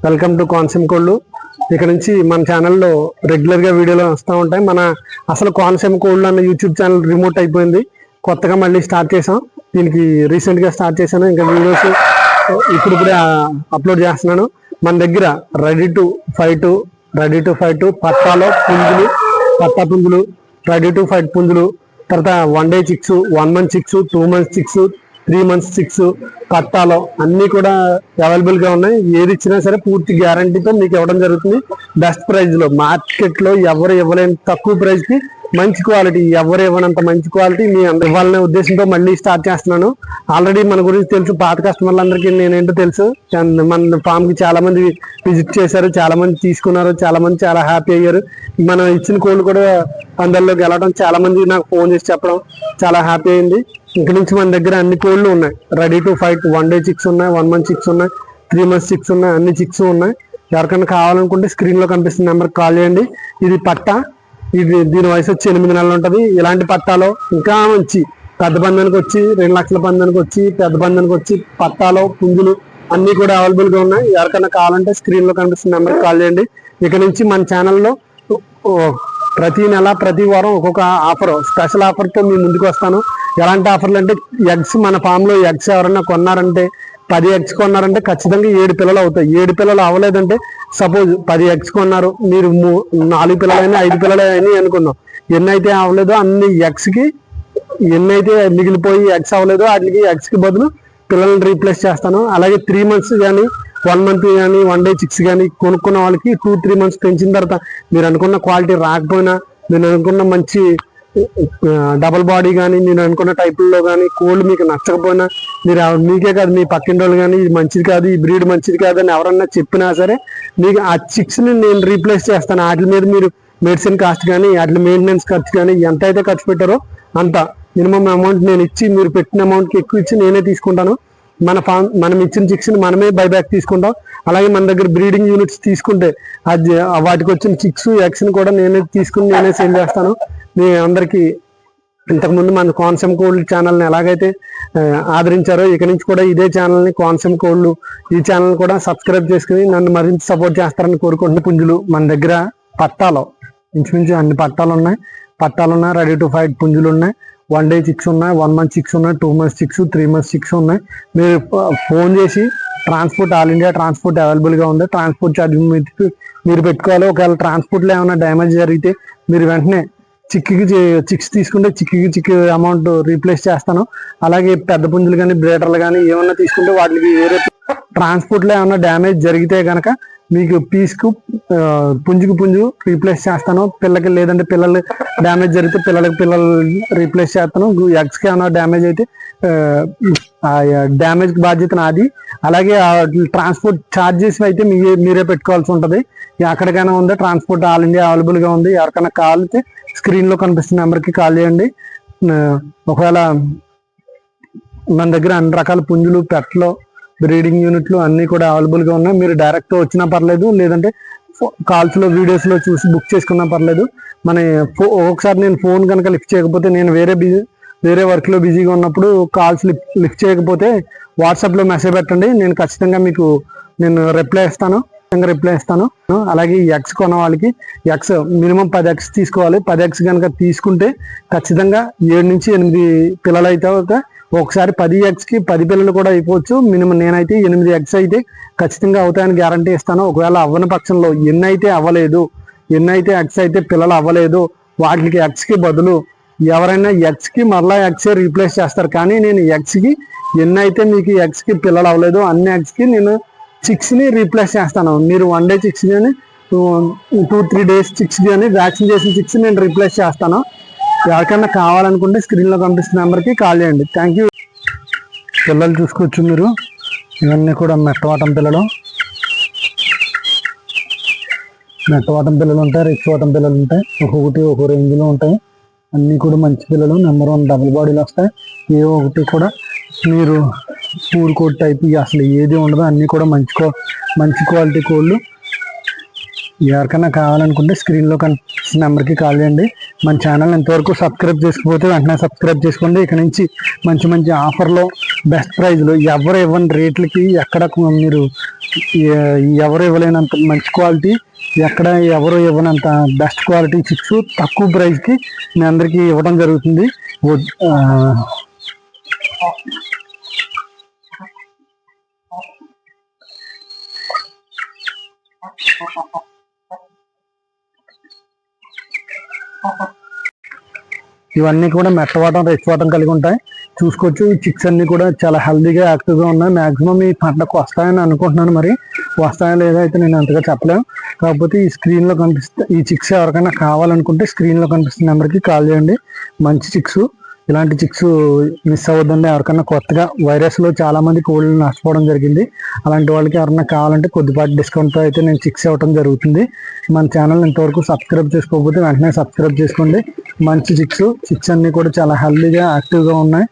Welcome to Konaseema కోళ్ళు. ఇక్కడ నుంచి మన ఛానల్లో రెగ్యులర్గా వీడియోలు వస్తూ ఉంటాయి. మన అసలు కోనసీమ కోళ్ళు అన్న యూట్యూబ్ ఛానల్ రిమోట్ అయిపోయింది, కొత్తగా మళ్ళీ స్టార్ట్ చేసాం. దీనికి రీసెంట్గా స్టార్ట్ చేశాను, ఇంకా వీడియోస్ ఇప్పుడిప్పుడే అప్లోడ్ చేస్తున్నాను. మన దగ్గర రెడీ టు ఫైట్ పట్టాలో పుంజులు, పట్టా పుంజులు, రెడీ టు ఫైట్ పుంజులు, తర్వాత 1 day chicks, 1 month chicks, 2 months chicks, 3 months chicks పట్టాలో అన్ని కూడా అవైలబుల్ గా ఉన్నాయి. ఏది ఇచ్చినా సరే పూర్తి గ్యారంటీతో మీకు ఇవ్వడం జరుగుతుంది. బెస్ట్ ప్రైస్ లో, మార్కెట్ లో ఎవరు ఇవ్వలేని తక్కువ ప్రైస్ కి మంచి క్వాలిటీ, ఎవరు ఇవ్వనంత మంచి క్వాలిటీ మీ అందరూ ఇవ్వాలనే ఉద్దేశంతో మళ్ళీ స్టార్ట్ చేస్తున్నాను. ఆల్రెడీ మన గురించి తెలుసు, పాత కస్టమర్లందరికీ నేనేంటో తెలుసు. మన ఫామ్ కి చాలా మంది విజిట్ చేశారు, చాలా మంది తీసుకున్నారు, చాలా మంది చాలా హ్యాపీ అయ్యారు. మనం ఇచ్చిన కోళ్ళు కూడా అందరిలోకి వెళ్ళడం, చాలా మంది నాకు ఫోన్ చేసి చెప్పడం చాలా హ్యాపీ అయింది. ఇక్కడ నుంచి మన దగ్గర అన్ని కోళ్ళు ఉన్నాయి. Ready to fight 1 day chicks ఉన్నాయి, 1 month చిక్స్ ఉన్నాయి, 3 months చిక్స్ ఉన్నాయి, అన్ని చిక్స్ ఉన్నాయి. ఎవరికైనా కావాలనుకుంటే స్క్రీన్ లో కనిపిస్తున్న నెంబర్కి కాల్ చేయండి. ఇది పట్టా, దీని వయసు వచ్చి 8 నెలలు ఉంటుంది. ఇలాంటి పట్టాలో ఇంకా మంచి పెద్ద పందానికి వచ్చి 2 లక్షల పందానికి వచ్చి, పెద్ద పందానికి వచ్చి పట్టాలో పుంజులు అన్ని కూడా అవైలబుల్ గా ఉన్నాయి. ఎవరికైనా కావాలంటే స్క్రీన్ లో కనిపిస్తున్న నెంబర్కి కాల్ చేయండి. ఇక నుంచి మన ఛానల్లో ప్రతి నెల ప్రతి వారం ఒక్కొక్క ఆఫర్, స్పెషల్ ఆఫర్ తో మీ ముందుకు వస్తాను. ఎలాంటి ఆఫర్లు అంటే, ఎగ్స్ మన ఫామ్ లో ఎగ్స్ ఎవరైనా కొన్నారంటే, 10 eggs కొన్నారంటే ఖచ్చితంగా 7 పిల్లలు అవుతాయి. 7 పిల్లలు అవ్వలేదంటే, సపోజ్ 10 eggs కొన్నారు, మీరు 4 పిల్లలైనా 5 పిల్లలు అయినా అనుకుందాం. ఎన్నైతే అవ్వలేదో అన్ని ఎగ్స్ కి, ఎన్నైతే మిగిలిపోయి ఎగ్స్ అవ్వలేదో వాటికి ఎగ్స్ కి బదులు పిల్లల్ని రీప్లేస్ చేస్తాను. అలాగే 3 months కానీ, 1 month కానీ, 1 day చిక్స్ కానీ కొనుక్కున్న వాళ్ళకి 2-3 months పెంచిన తర్వాత మీరు అనుకున్న క్వాలిటీ రాకపోయినా, మీరు అనుకున్న మంచి డబుల్ బాడీ కానీ, మీరు అనుకున్న టైపుల్లో కానీ కోళ్ళు మీకు నచ్చకపోయినా, మీరు మీకే కాదు మీ పక్కింటి వాళ్ళు కానీ ఇది మంచిది కాదు, ఈ బ్రీడ్ మంచిది కాదు అని ఎవరన్నా చెప్పినా సరే, మీకు ఆ చిక్స్ని నేను రీప్లేస్ చేస్తాను. వాటి మీద మీరు మెడిసిన్ కాస్ట్ కానీ, వాటి మెయింటెనెన్స్ ఖర్చు కానీ ఎంత అయితే ఖర్చు పెట్టారో అంత మినిమం అమౌంట్ నేను ఇచ్చి, మీరు పెట్టిన అమౌంట్కి ఎక్కువ ఇచ్చి నేనే తీసుకుంటాను. మనం ఇచ్చిన చిక్స్ని మనమే బైబ్యాక్ తీసుకుంటాం. అలాగే మన దగ్గర బ్రీడింగ్ యూనిట్స్ తీసుకుంటే అది వాటికి వచ్చిన చిక్స్ ఎగ్స్ని కూడా నేనే తీసుకుని నేనే సేల్ చేస్తాను. మీ అందరికీ ఇంతకుముందు మన కోనసీమ కోళ్ళు ఛానల్ని ఎలాగైతే ఆదరించారో, ఇక నుంచి కూడా ఇదే ఛానల్ని కోనసీమ కోళ్ళు ఈ ఛానల్ కూడా సబ్స్క్రైబ్ చేసుకుని నన్ను మరింత సపోర్ట్ చేస్తారని కోరుకుంటున్న పుంజులు మన దగ్గర పట్టాలో ఇంచుమించు అన్ని పట్టాలు ఉన్నాయి. రెడీ టు ఫైట్ పుంజులు ఉన్నాయి. 1 day చిక్స్ ఉన్నాయి, 1 month చిక్స్ ఉన్నాయి, 2 months చిక్స్, 3 months చిక్స్ ఉన్నాయి. మీరు ఫోన్ చేసి ట్రాన్స్పోర్ట్, ఆల్ ఇండియా ట్రాన్స్పోర్ట్ అవైలబుల్గా ఉంది. ట్రాన్స్పోర్ట్ ఛార్జ్ మీరు పెట్టుకోవాలి. ఒకవేళ ట్రాన్స్పోర్ట్లో ఏమైనా డ్యామేజ్ జరిగితే మీరు వెంటనే చిక్స్ తీసుకుంటే చిక్కి అమౌంట్ రీప్లేస్ చేస్తాను. అలాగే పెద్ద పుంజులు కానీ, బ్రేడర్లు కానీ ఏమన్నా తీసుకుంటే వాటికి వేరే ట్రాన్స్పోర్ట్లో ఏమన్నా డ్యామేజ్ జరిగితే కనుక మీకు పుంజుకు పుంజు రీప్లేస్ చేస్తాను. పిల్లకి లేదంటే పిల్లలు డ్యామేజ్ జరిగితే పిల్లలు రీప్లేస్ చేస్తాను. ఎగ్స్కి ఏమైనా డ్యామేజ్ అయితే డ్యామేజ్ బాధ్యత నాది. అలాగే ట్రాన్స్పోర్ట్ ఛార్జెస్ అయితే మీరే పెట్టుకోవాల్సి ఉంటుంది. ఎక్కడికైనా ఉందా ట్రాన్స్పోర్ట్ ఆల్ ఇండియా అవైలబుల్గా ఉంది. ఎవరికైనా కావాలితే స్క్రీన్ లో కనిపిస్తున్న నెంబర్కి కాల్ చేయండి. ఒకవేళ మన దగ్గర అన్ని రకాల పుంజులు, పెట్లో బ్రీడింగ్ యూనిట్లు అన్ని కూడా అవైలబుల్ గా ఉన్నాయి. మీరు డైరెక్ట్ వచ్చినా పర్లేదు, లేదంటే కాల్స్ లో వీడియోస్ లో చూసి బుక్ చేసుకున్నా పర్లేదు. ఒకసారి నేను ఫోన్ కనుక లిఫ్ట్ చేయకపోతే, నేను వేరే వర్క్ లో బిజీగా ఉన్నప్పుడు కాల్స్ లిఫ్ట్ చేయకపోతే వాట్సాప్ లో మెసేజ్ పెట్టండి. నేను ఖచ్చితంగా మీకు రిప్లై ఇస్తాను. అలాగే ఎగ్స్ కొన్న వాళ్ళకి ఎగ్స్ మినిమం 10 eggs తీసుకోవాలి. 10 eggs కనుక తీసుకుంటే ఖచ్చితంగా 7 నుంచి 8 పిల్లలు అయితే, ఒకసారి 10 eggs కి 10 పిల్లలు కూడా అయిపోవచ్చు. మినిమం నేనైతే 8 eggs అయితే ఖచ్చితంగా అవుతాయని గ్యారంటీ ఇస్తాను. ఒకవేళ అవ్వని పక్షంలో ఎన్నైతే eggs అయితే పిల్లలు అవ్వలేదు, వాటికి eggs కి బదులు ఎవరైనా eggs కి మరలా eggs రీప్లేస్ చేస్తారు. కానీ నేను eggs కి ఎన్నైతే మీకు eggs కి పిల్లలు అవ్వలేదు అన్ని eggs కి నేను చిక్స్ ని రీప్లేస్ చేస్తాను. మీరు 1 day చిక్స్ కానీ, 2-3 days చిక్స్ కానీ, వ్యాక్సిన్ చేసిన చిక్స్ నేను రీప్లేస్ చేస్తాను. ఎవరికైనా కావాలనుకుంటే స్క్రీన్ లో కనిపిస్తున్న నెంబర్కి కాల్ చేయండి. Thank you. పిల్లలు చూసుకోవచ్చు మీరు, ఇవన్నీ కూడా మెట్టవాటం పిల్లలు ఉంటాయి, రిచ్వాటం పిల్లలు ఉంటాయి. ఒక్కొక్కటి ఒక్కో రేంజ్లో ఉంటాయి. అన్నీ కూడా మంచి పిల్లలు, నెంబర్ 1 డబుల్ బాడీలు వస్తాయి. ఏ ఒకటి కూడా మీరు పూర్ కోట్ టైప్ అసలు ఏది ఉండదు. అన్నీ కూడా మంచి క్వాలిటీ కోళ్ళు. ఎవరికైనా కావాలనుకుంటే స్క్రీన్లో కనిపిస్తున్న నెంబర్కి కాల్ చేయండి. మన ఛానల్ ఇంతవరకు సబ్స్క్రైబ్ చేసుకోకపోతే వెంటనే సబ్స్క్రైబ్ చేసుకోండి. ఇక్కడ నుంచి మంచి మంచి ఆఫర్లో బెస్ట్ ప్రైజ్లో ఎవరు ఇవ్వని రేట్లకి ఎక్కడ మీరు ఎవరు ఇవ్వలేనంత మంచి క్వాలిటీ, ఎక్కడ ఎవరు ఇవ్వనంత బెస్ట్ క్వాలిటీ చిక్స్ తక్కువ ప్రైస్కి మీ అందరికీ ఇవ్వడం జరుగుతుంది. ఇవన్నీ కూడా మెట్టవాటం రెచ్చవాటం కలిగి ఉంటాయి. చూసుకోవచ్చు ఈ చిక్స్ అన్ని కూడా చాలా హెల్దీగా యాక్టివ్గా ఉన్నాయి. మ్యాక్సిమం ఈ పంటకు వస్తాయని అనుకుంటున్నాను, మరి వస్తాయో లేదో అయితే నేను అంతగా చెప్పలేను. కాకపోతే ఈ స్క్రీన్లో కనిపిస్తే ఈ చిక్స్ ఎవరికైనా కావాలనుకుంటే స్క్రీన్లో కనిపిస్తున్న నెంబర్కి కాల్ చేయండి. మంచి చిక్స్, ఇలాంటి చిక్స్ మిస్ అవ్వద్దండి. ఎవరికైనా కొత్తగా వైరస్లో చాలా మంది కోళ్ళు నష్టపోవడం జరిగింది. అలాంటి వాళ్ళకి ఎవరైనా కావాలంటే కొద్దిపాటి డిస్కౌంట్తో అయితే నేను చిక్స్ ఇవ్వడం జరుగుతుంది. మన ఛానల్ ఇంతవరకు సబ్స్క్రైబ్ చేసుకోకపోతే వెంటనే సబ్స్క్రైబ్ చేసుకోండి. మంచి చిక్స్ అన్నీ కూడా చాలా హెల్దీగా యాక్టివ్గా ఉన్నాయి.